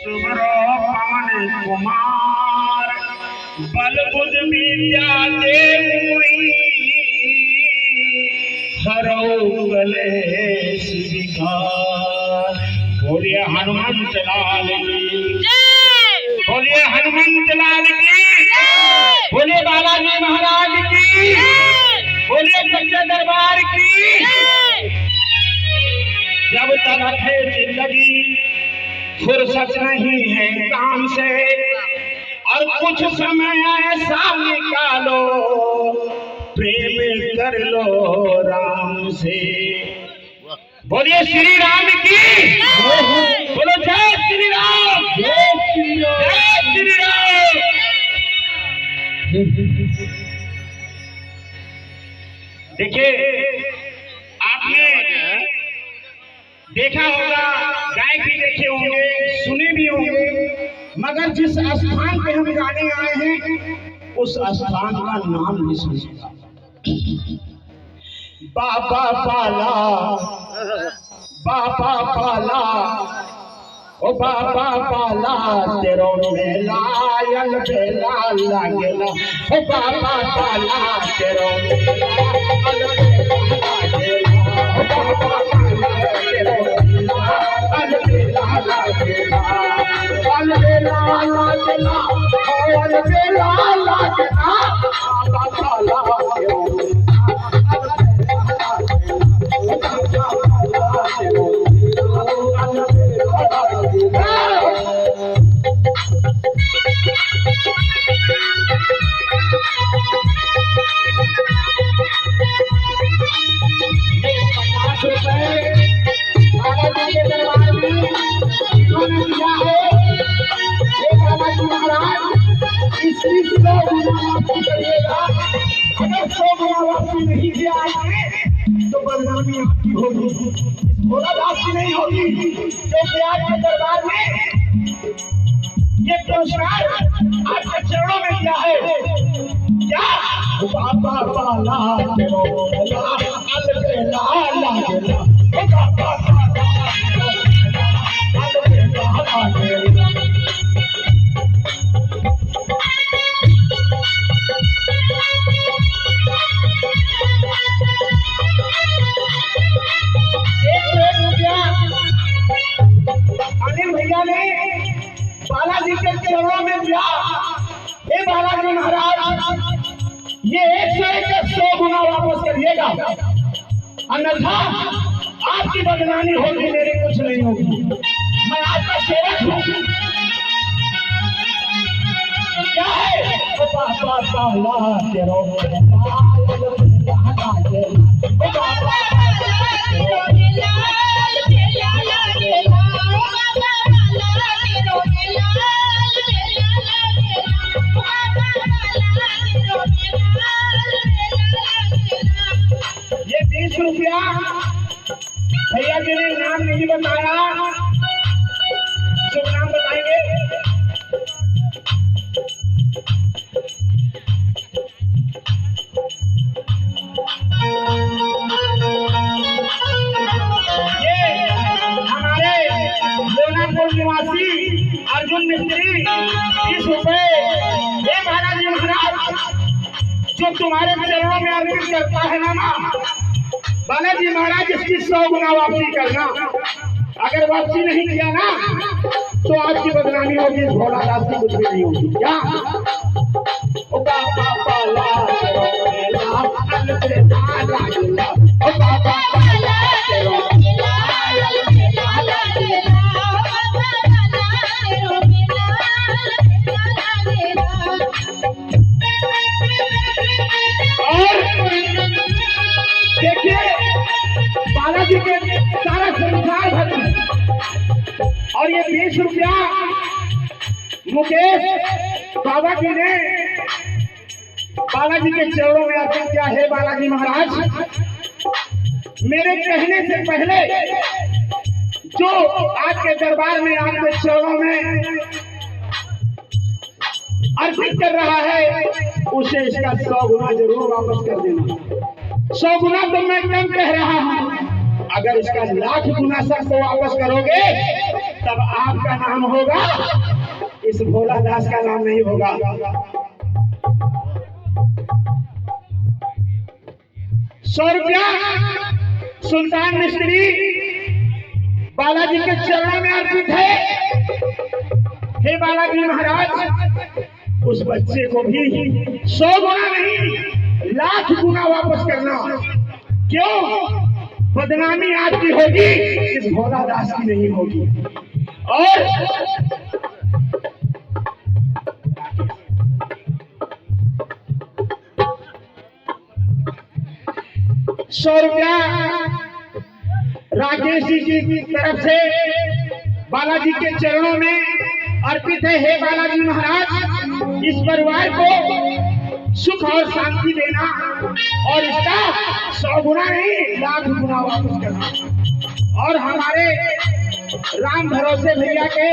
सुमरो पवन कुमार बल बुध विद्या देवई हरो कलेश विकार। बोलिए हनुमंत लाल की, बोलिए हनुमंत लाल की, बोलिए बालाजी महाराज की, बोलिए सच्चे दरबार की। जब तक है जिंदगी फुर्सत नहीं है काम से, और कुछ समय ऐसा निकालो प्रेम कर लो राम से। बोलिए श्री राम की, बोलो जय श्री राम, जय श्री राम, जय श्री राम। देखिए आपने देखा होगा, गाय भी देखे होंगे, सुने भी होंगे, मगर जिस स्थान पे हम जाने आए हैं उस स्थान का नाम नहीं सुना। बाबा पाला, बाबा पाला, ओ बाबा पाला तेरो लायल बेला लागेला, ओ बाबा पाला तेरो लायल बेला लागेला, ओ बाबा पाला तेरो लायल बेला लागेला, लाल बेला लागेला, लाल बेला लागेला, बाबा पाला तेरो नहीं दिया तो बदनामी आपकी होगी, आपकी नहीं होगी, क्योंकि आपके दरबार में ये पुरस्कार आपके चरणों में दिया है। क्या बाबा पाला तेरो अलबेला लागेला, बाबा पाला अलबेला लागेला। भैया ने बालाजी के चरणों में दिया, हे बालाजी महाराज ये 100 गुना वापस करिएगा, अन्यथा आपकी बदनामी होगी, मेरी कुछ नहीं होगी। मैं आपका सेवक हूँ। क्या है बाबा पाला तेरो ये 20 रुपया भैया जी ने नाम नहीं बताया, शुभ नाम बताएंगे। ये हमारे लोनापुर निवासी अर्जुन मिस्त्री 30 रुपए। ये बालाजी महाराज जो तुम्हारे चरणों में अर्पित करता है ना बालाजी महाराज, इसकी 100 गुना वापसी करना। अगर वापसी नहीं किया ना तो आपकी बदनामी होगी, भोला दास की कुछ भी नहीं होगी। क्या बाबा पाला देखिए बालाजी के सारा संसार भर, और ये 20 रुपया मुकेश बाबा जी ने बालाजी के चरणों में अर्पित किया है। बालाजी महाराज मेरे कहने से पहले जो आपके दरबार में आपके चरणों में अर्पित कर रहा है उसे इसका 100 गुना जरूर वापस कर देना। 100 गुना तो मैं कम कह रहा हूं, अगर इसका 1,00,000 गुना सख्त वापस करोगे तब आपका नाम होगा, इस भोला दास का नाम नहीं होगा। 100 रुपया सुल्तान मिस्त्री बालाजी के चरणों में अर्पित है। हे बालाजी महाराज, उस बच्चे को भी 100 गुना नहीं, लाख गुना वापस करना। क्यों? बदनामी आपकी होगी, इस भोला दास की नहीं होगी। और 100 रुपया राकेश जी की तरफ से बालाजी के चरणों में अर्पित है। हे बालाजी महाराज, इस परिवार को सुख और शांति देना और इसका 100 गुना नहीं, लाख गुना वापस करना। और हमारे राम भरोसे भैया के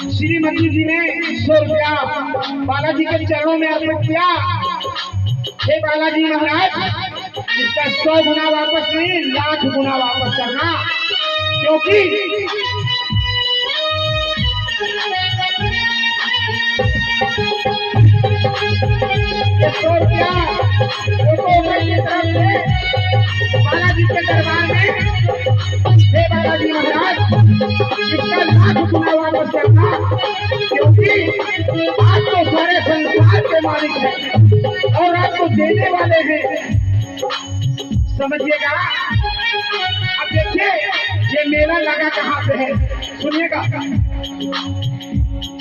श्रीमती जी ने 100 रुपया बालाजी के चरणों में अर्पित किया। हे बालाजी महाराज, इसका 100 गुना वापस नहीं, लाख गुना वापस करना। क्योंकि बालाजी के दरबार में, हे बालाजी महाराज, इसका लाख गुना वापस करना। क्योंकि आप तो सारे संसार के मालिक हैं और आपको देने वाले हैं, समझिएगा। अब देखिए ये मेला लगा कहाँ पे है, सुनिएगा।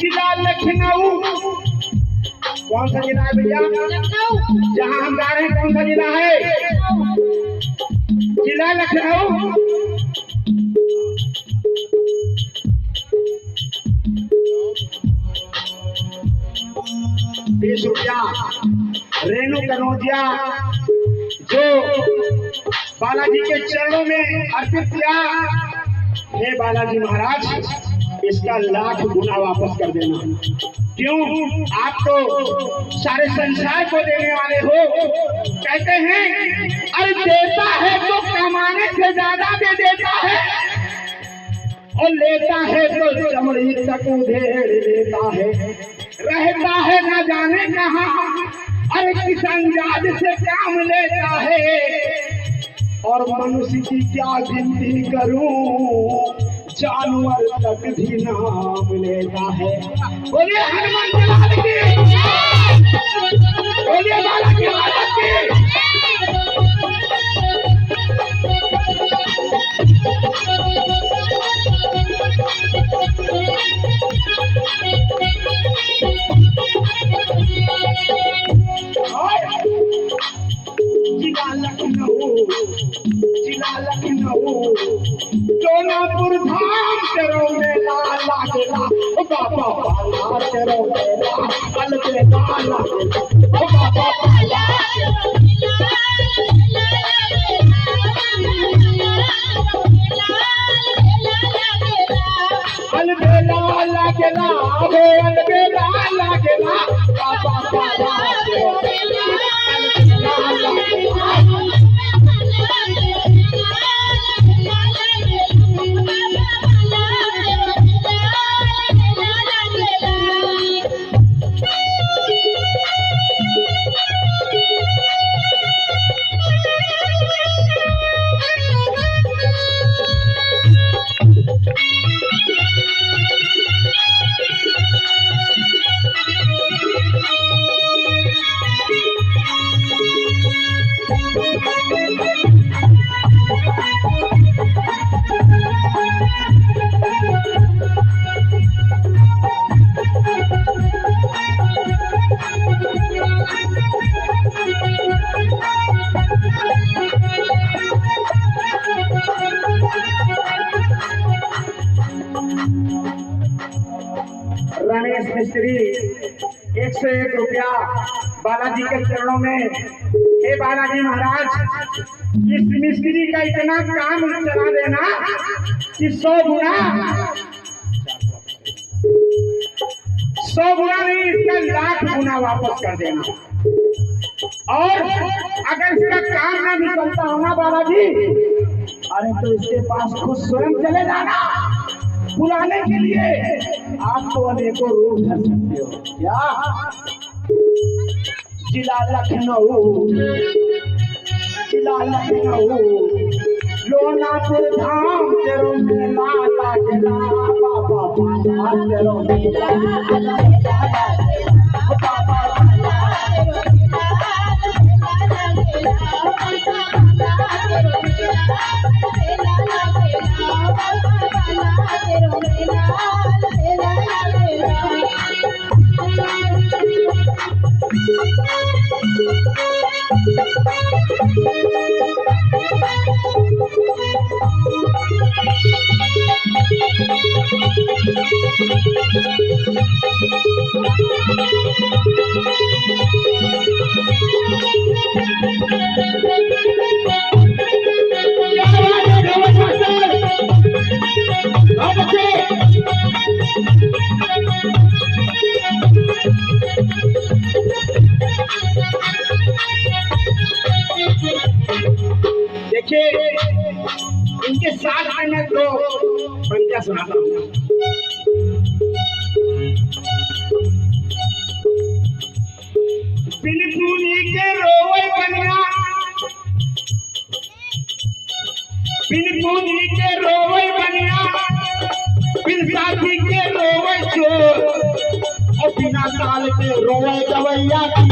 जिला लखनऊ, कौन सा जिला है भैया? जहाँ हम जा रहे हैं कौन सा जिला है? जिला लखनऊ। 20 रुपया रेणु कनौजिया जो बालाजी के चरणों में अर्पित किया। हे बालाजी महाराज, इसका लाख गुना वापस कर देना। क्यों? आप तो सारे संसार को देने वाले हो। कहते हैं अरे देता है तो कमाने से ज्यादा दे देता है, और लेता है तो चमड़ी तक उधेड़ देता है। रहता है न जाने कहाँ, अरे किस अंदाज से काम लेता है। और मनुष्य की क्या गिनती करूं, जानवर तक भी नाम लेता है। बोलिए हनुमान लाल की, बोलिए बालाजी महाराज की। जिला लखनऊ सोनापुर धाम करो मेला लागेला, ओ बाबा पाला करो मेला अलबेला लागेला, ओ बाबा पाला अलबेला लागेला, हो अलबेला लागेला, बाबा पाला करो मेला अलबेला लागेला। रमेश मिस्त्री 101 रुपया बालाजी के चरणों में। हे बालाजी महाराज, इस मिस्त्री का इतना काम चला देना कि 100 गुना नहीं, इसका लाख गुना वापस कर देना। और अगर इसका काम ना भी चलता हो ना बालाजी, अरे तो इसके पास खुद स्वयं चले जाना बुलाने के लिए आप तो अनेकों रूप धर सकते हो। क्या जिला लखनऊ, जिला लखनऊ, लोनापुर धाम तेरो मेला लागेला, बाबा बाबा तेरो मेला लागेला, बाबा देखिए इनके साथ में तो पंक्तियां सुनाता हूँ। पिनपुनी के रोवे बनिया, पिनपुनी के रोवे बनिया, पिन साथी के रोवे चोर, और बिना काल के रोवे गवैया की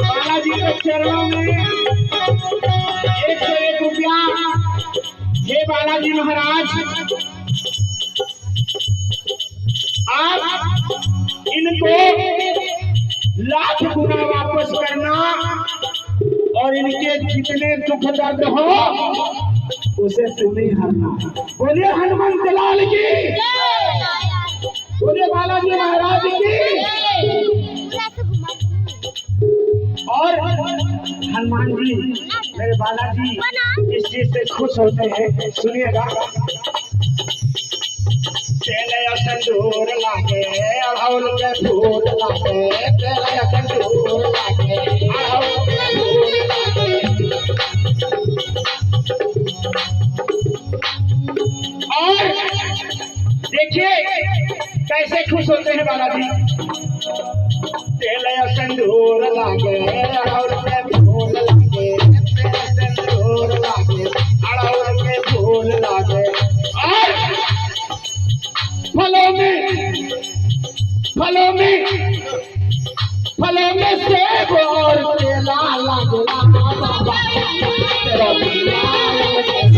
बालाजी के चरणों में 101 रुपया। हे बालाजी महाराज, आप इनको लाख गुना वापस करना और इनके जितने दुख दर्द हो उसे तुम्हें हरना। बोलिए हनुमान लाल की, बोलिए बालाजी महाराज की। और हनुमान जी, मेरे बालाजी इस चीज से खुश होते हैं, सुनिएगा। केले संदूर लागे अड़हुल के फूल लागे, केले संदूर लागे अड़हुल के फूल लागे। और देखिए कैसे खुश होते हैं बालाजी। केले संदूर लागे अड़हुल के फूल लागे, केले संदूर लागे अड़हुल के फूल लागे। और फलों में सेब और केला लागेला, बाबा तेरा मेला लागेला।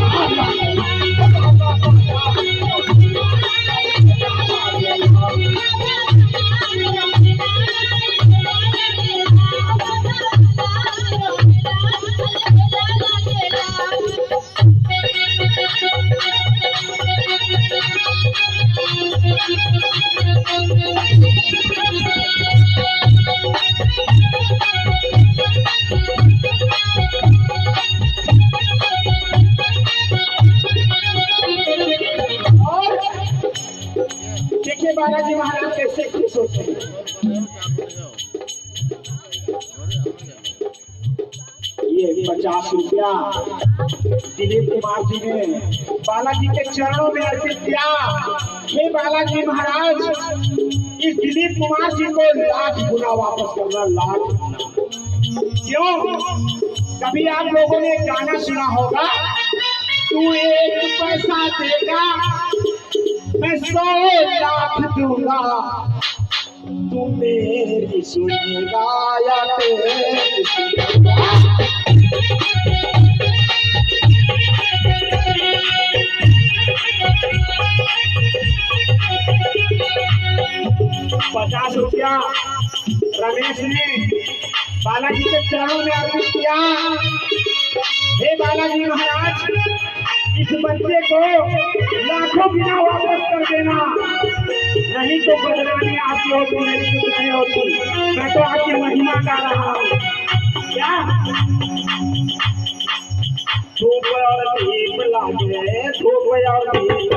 देखिए बालाजी महाराज कैसे खुश होते हैं। ये 50 रुपया दिलीप कुमार जी ने बालाजी के चरणों में अर्पित किया। हे बालाजी महाराज, इस दिलीप कुमार जी को लाख गुना वापस करना, लाख गुना। क्यों? कभी आप लोगों ने गाना सुना होगा, तू 1 पैसा देगा मैं 100 लाख दूंगा, तू मेरी सुनेगा या तेरी सुनेगा। 50 रुपया रमेश ने बालाजी के चरणों में अर्पित किया। हे बालाजी महाराज, इस बच्चे को लाखों बिना वापस कर देना, नहीं तो बदनामी आपकी होती, मेरी कुछ नहीं होती। मैं तो आपकी महिमा गा रहा हूँ। क्या धूप और दीप लागे, धूप और दीप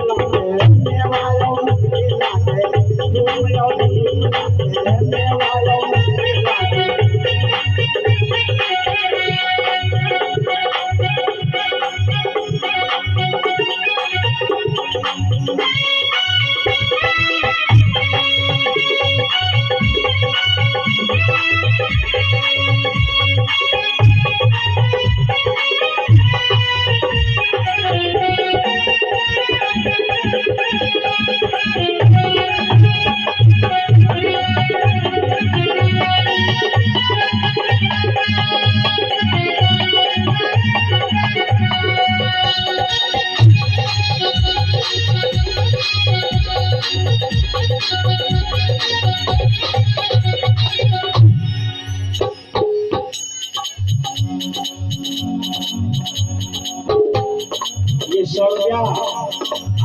100 रुपया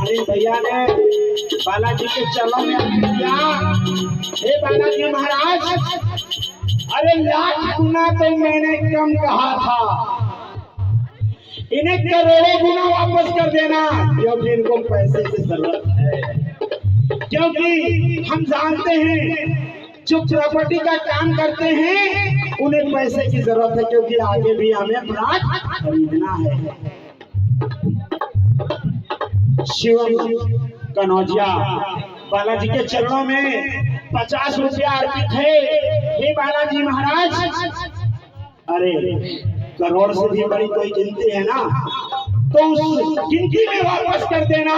अनिल भैया ने बालाजी के चरणों में अर्पित किया। हे बालाजी महाराज, अरे लाख गुना तो मैंने कम कहा था, इन्हें करोड़ों गुना वापस कर देना, क्योंकि इनको पैसे की जरूरत है। क्योंकि हम जानते हैं जो प्रॉपर्टी का काम करते हैं उन्हें पैसे की जरूरत है, क्योंकि आगे भी हमें प्लॉट खरीदना है। शिवम कनौजिया बालाजी के चरणों में 50 रुपया अर्पित है। हे बालाजी महाराज, अरे करोड़ से भी बड़ी कोई गिनती है ना, तो उस गिनती में वापस कर देना।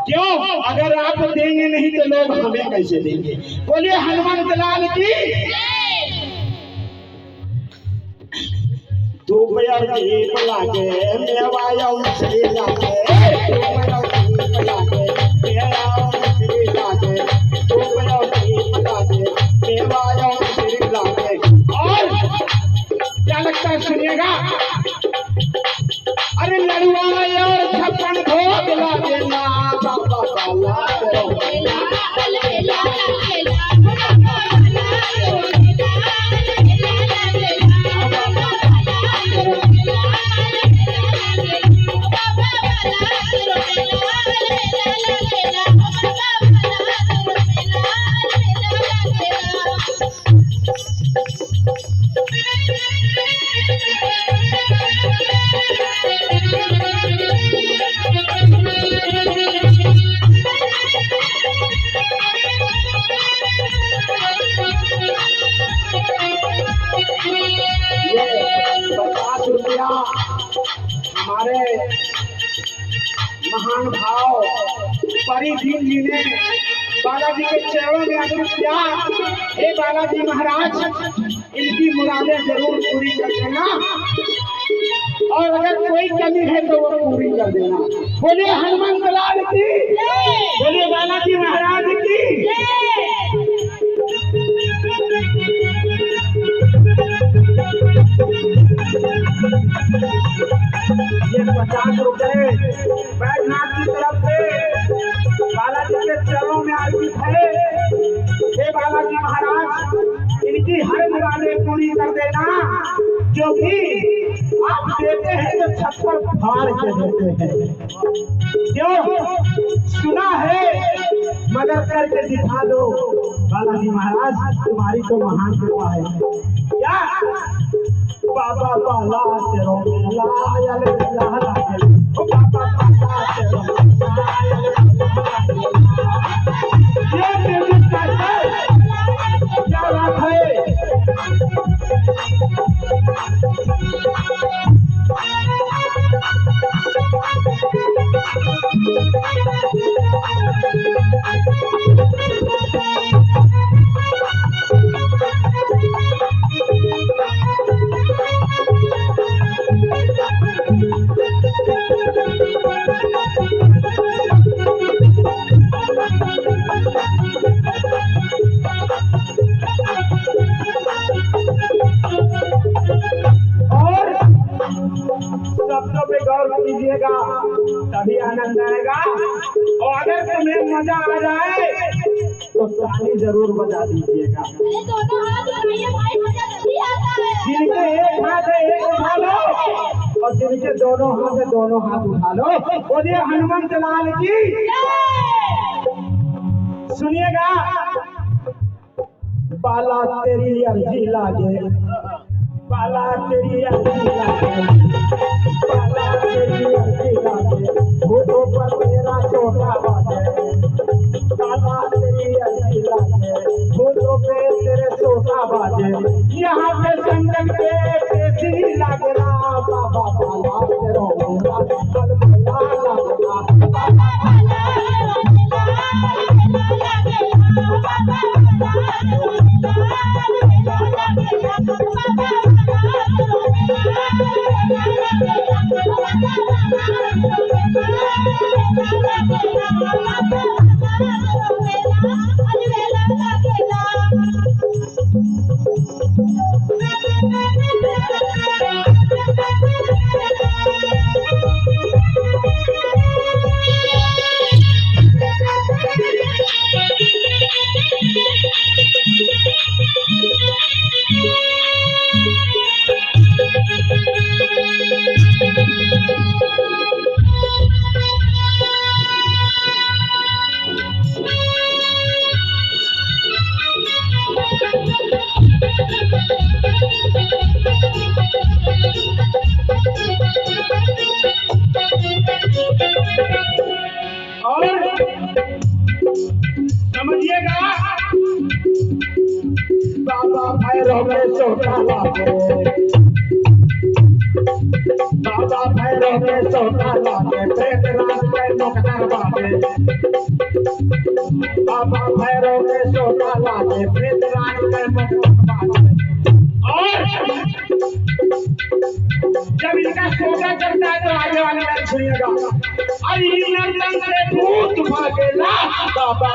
क्यों? अगर आप देंगे नहीं तो लोग हमें कैसे देंगे? बोलिए हनुमंत लाल की। धूप और दीप लागे मेवाया श्री लागे, धूप और दीप लागे मेवाया श्री लागे, धूप और दीप लागे मेवाया श्री लागे। और क्या लगता है, सुनिएगा। अरे लड़ुआ और 56 भोग लागे ना बाबा बाला हमारे महान भाव परिधीन जी ने बालाजी के चरणों में अर्पित किया। हे बालाजी महाराज, इनकी मुरादें जरूर पूरी कर देना, और अगर कोई कमी है तो वो पूरी कर देना। बोलिए हनुमंत लाल की, बोलिए बालाजी महाराज की। ये 50 रुपए बैजनाथ की तरफ से बालाजी के चरणों में अर्पित है। हे बालाजी महाराज, इनकी हर मुरादें पूरी कर देना, क्योंकि आप देते हैं तो छप्पर फाड़ के देते हैं। क्यों? सुना है, मगर करके दिखा दो। बालाजी महाराज, तुम्हारी तो महान कृपा है। क्या बाबा बाला तेरो लायल लायल, ओ बाबा बाला तेरो लायल लायल। ये म्यूजिक का क्या बात है। शब्दों पे गौर कीजिएगा, तभी आनंद आएगा। और अगर तुम्हें मजा आ जाए तो ताली जरूर बजा दीजिएगा। जिनके एक हाथ है एक उठा लो, और जिनके दोनों हाथ है दोनों हाथ उठा लो। बोलिए हनुमंत लाल की। सुनिएगा, बाला तेरी अर्जी लागे, बाला तेरी अर्जी लागे, बाला तेरी अर्जी लागे, घोटों पर मेरा छोटा बाजे, बाला तेरी अर्जी लागे, घोटों पे तेरे छोटा बाजे, यहाँ पे संगत के कैसी लागला, बाबा बाला तेरो कल भला लागला, समझिएगा, बाबा भैरव में छोटा लागे, बाबा भैरव में छोटा लागे, प्रेत रात में मुक्तर बाबे, बाबा भैरव में छोटा लागे, प्रेत रात में मुक्तर बाबे। और जब इनका सोचा करता है तो आगे वाले लाइन सुनिएगा, अरे नर्तन से भूत भागेला, बाबा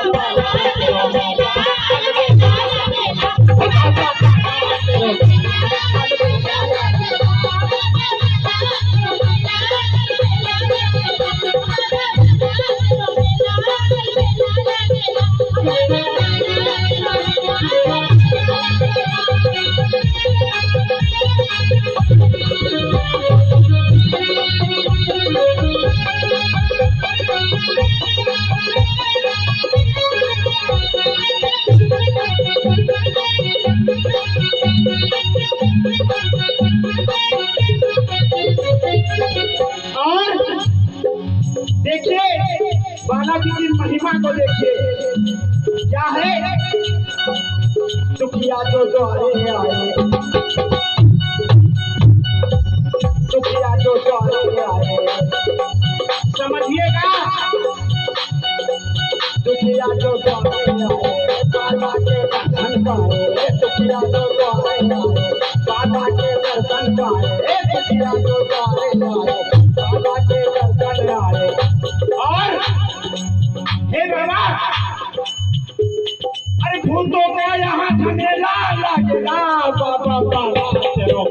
बालाजी की महिमा को देखिए, क्या है, दुखिया जो द्वारे आए, दुखिया जो द्वारे आए, समझिएगा, दुखिया जो द्वारे आए, बाबा के दर्शन पाए, दुखिया जो द्वारे आए, बाबा के दर्शन पाए, दुखिया जो द्वारे आए, बाबा के दर्शन आए। और हे बाबा, अरे भूतों को यहाँ झमेला लगेगा, बाबा बाबा तेरो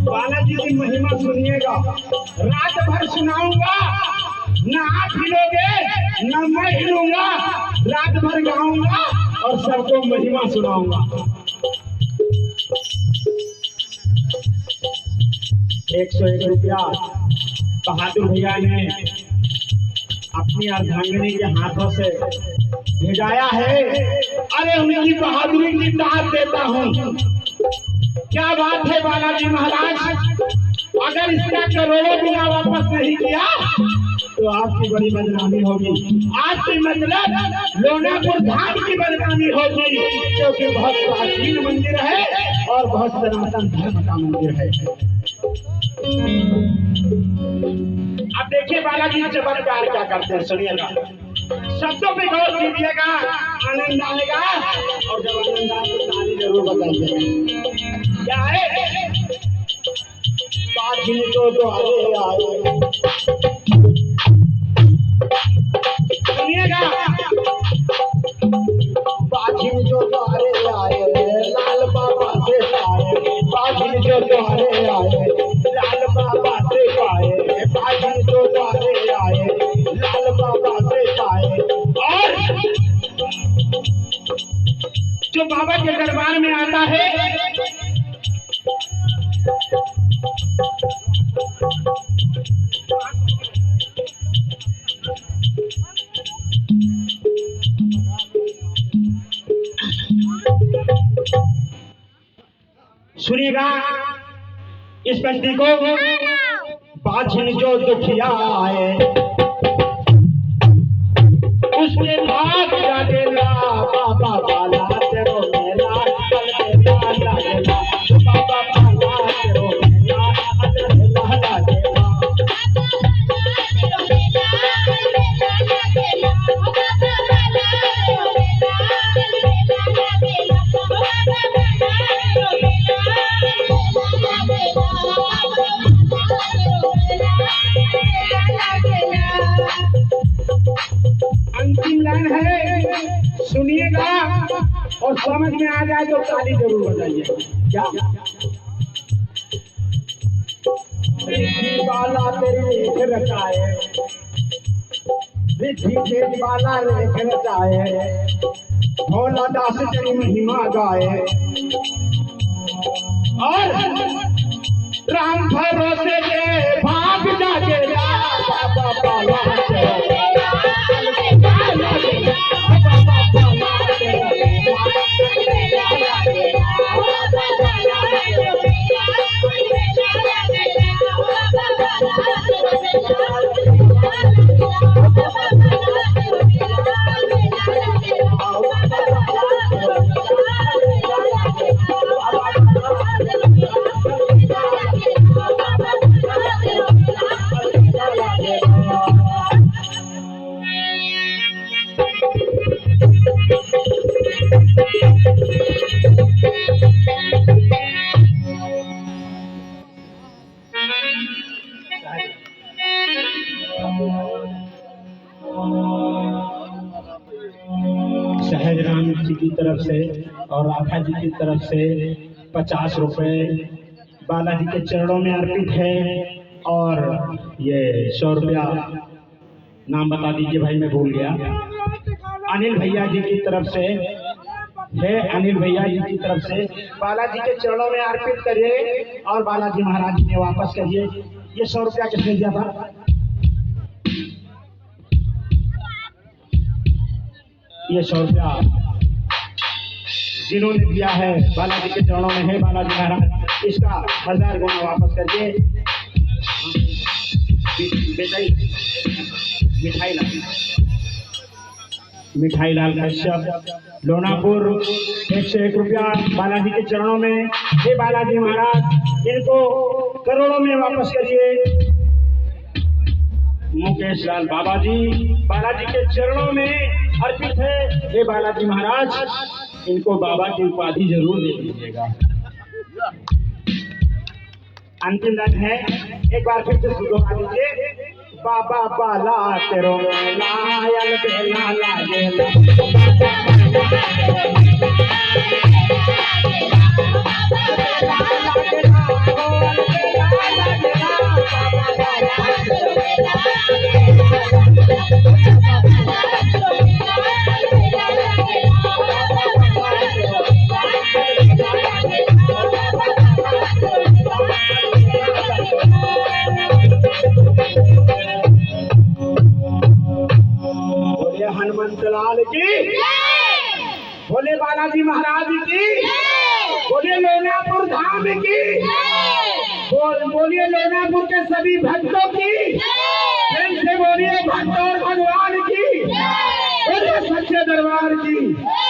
बालाजी की महिमा सुनिएगा, रात भर सुनाऊंगा, ना आप हिलोगे ना मैं हिलूंगा, रात भर गाऊंगा और सबको महिमा सुनाऊंगा। 101 रुपया बहादुर भैया ने अपनी अर्धांगिनी के हाथों से भेजाया है। अरे उनकी बहादुरी की दाद देता हूँ। क्या बात है बालाजी महाराज, अगर इसका करोड़ों बिना वापस नहीं किया तो आपकी बड़ी बदनामी होगी। आपकी मतलब लोनापुर धाम की बदनामी होगी, क्योंकि बहुत प्राचीन मंदिर है और बहुत सनातन धर्म का मंदिर है। अब देखिए बालाजी चमत्कार क्या करते हैं, सुनिएगा, शब्दों पे गौर कीजिएगा, आनंद आएगा, और जब आनंद आए तो ताली जरूर बजाइएगा। क्या है? बाजी तो द्वारे आए, सुनिएगा, बाजी जो द्वारे आए लाल बाबा से पाए, बाजी जो द्वारे आए लाल बाबा से पाए, बाजी जो द्वारे आए लाल बाबा से पाए। और जो बाबा के दरबार में आता है सुनिएगा इस पंक्ति को, बाझिन जो दुखिया आए उसके भाग जागेला, बाबा बाला तेरो मेला कल लागेला, बाबा बाला तेरो मेला कल लागेला। अंतिम लाइन है, सुनिएगा, और समझ में आ जाए तो ताली जरूर बजाइए। क्या? रिद्धि बाला तेरी लेख रचाए, रिद्धि तेरी बाला लेख रचाए, भोला दास तेरी महिमा गाए, और राम भरोसे के भाग जागेगा, बाबा बाला सहजराम जी की तरफ से और राधा जी की तरफ से 50 रुपए बालाजी के चरणों में अर्पित है, और ये 100 रुपया नाम बता दीजिए भाई, मैं भूल गया। अनिल भैया जी की तरफ से है, अनिल भैया जी की तरफ से बालाजी के चरणों में अर्पित करिए, और बालाजी महाराज जी ने वापस करिए। ये 100 रुपया किसने दिया था? ये 100 रुपया जिन्होंने दिया है बालाजी के चरणों में है, बालाजी महाराज इसका 1000 गुना वापस करके मिठाई लाल कश्यप लोनापुर 101 रुपया बालाजी के चरणों में। हे बालाजी महाराज इनको करोड़ों में वापस करिए। मुकेश लाल बाबा जी बालाजी के चरणों में अर्पित है। हे बालाजी महाराज इनको बाबा की उपाधि जरूर दे दीजिएगा। अंतिम दिन है, एक बार फिर से दोहरा दीजिए। बाबा बाला तेरो लायल बेला लागेला, हनुमंत लाल की, बोले बालाजी महाराज की, बोले लोनापुर धाम की, बोलिए लोनापुर के सभी भक्तों की। से बोलिए भक्त और भगवान की, बोलिए सच्चे दरबार की।